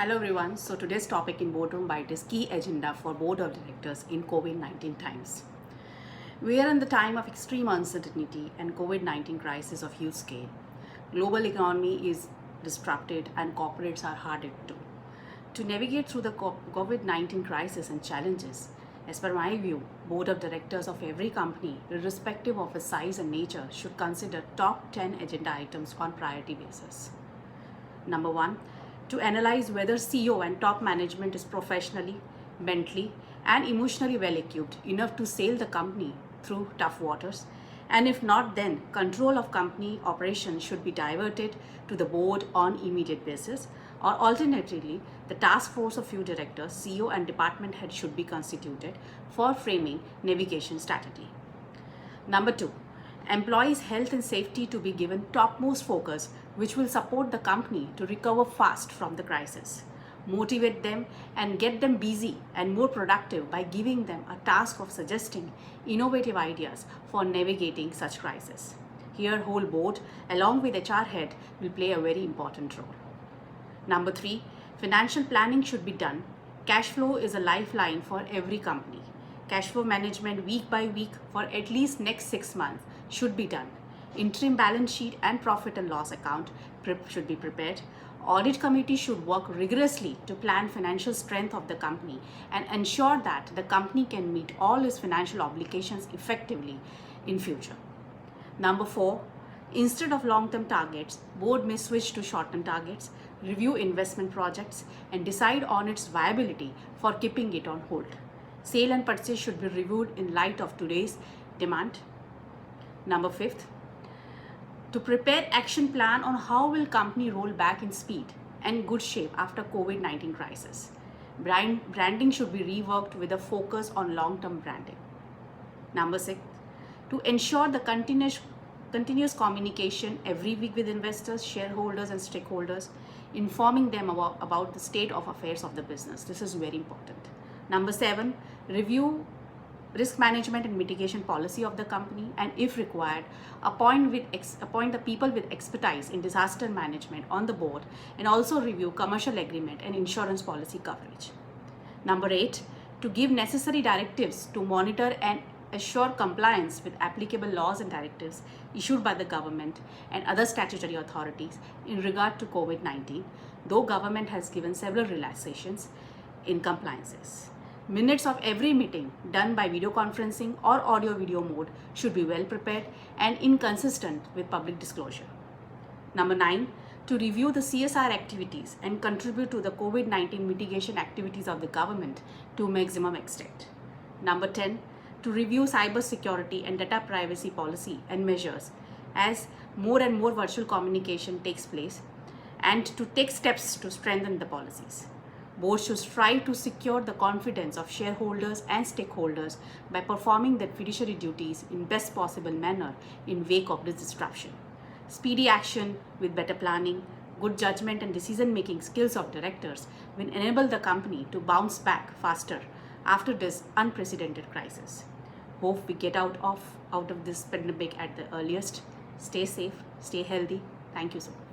Hello everyone. So today's topic in Boardroom Bite is key agenda for Board of Directors in COVID-19 times. We are in the time of extreme uncertainty and COVID-19 crisis of huge scale. Global economy is disrupted and corporates are hard hit too. To navigate through the COVID-19 crisis and challenges, as per my view, Board of Directors of every company, irrespective of its size and nature, should consider top 10 agenda items on priority basis. Number one, to analyze whether CEO and top management is professionally, mentally, and emotionally well equipped enough to sail the company through tough waters. And if not, then control of company operations should be diverted to the board on immediate basis. Or alternatively, the task force of few directors, CEO and department head should be constituted for framing navigation strategy. Number two, employees' health and safety to be given topmost focus, which will support the company to recover fast from the crisis. Motivate them and get them busy and more productive by giving them a task of suggesting innovative ideas for navigating such crisis. Here, whole board along with HR head will play a very important role. Number three, financial planning should be done. Cash flow is a lifeline for every company. Cash flow management week by week for at least next 6 months should be done. Interim balance sheet and profit and loss account should be prepared. Audit committee should work rigorously to plan financial strength of the company and ensure that the company can meet all its financial obligations effectively in future. Number four, instead of long-term targets, board may switch to short-term targets, review investment projects, and decide on its viability for keeping it on hold. Sale and purchase should be reviewed in light of today's demand. Number fifth, to prepare action plan on how will company roll back in speed and good shape after COVID-19 crisis. Branding should be reworked with a focus on long-term branding. Number six, to ensure the continuous communication every week with investors, shareholders, and stakeholders, informing them about the state of affairs of the business. This is very important. Number seven, review risk management and mitigation policy of the company, and if required, appoint the people with expertise in disaster management on the board, and also review commercial agreement and insurance policy coverage. Number eight, to give necessary directives to monitor and assure compliance with applicable laws and directives issued by the government and other statutory authorities in regard to COVID-19, though government has given several relaxations in compliances. Minutes of every meeting done by video conferencing or audio video mode should be well prepared and inconsistent with public disclosure. Number nine, to review the CSR activities and contribute to the COVID-19 mitigation activities of the government to maximum extent. Number 10, to review cyber security and data privacy policy and measures as more and more virtual communication takes place, and to take steps to strengthen the policies. Board should strive to secure the confidence of shareholders and stakeholders by performing their fiduciary duties in best possible manner in wake of this disruption. Speedy action with better planning, good judgment and decision-making skills of directors will enable the company to bounce back faster after this unprecedented crisis. Hope we get out of this pandemic at the earliest. Stay safe, stay healthy. Thank you so much.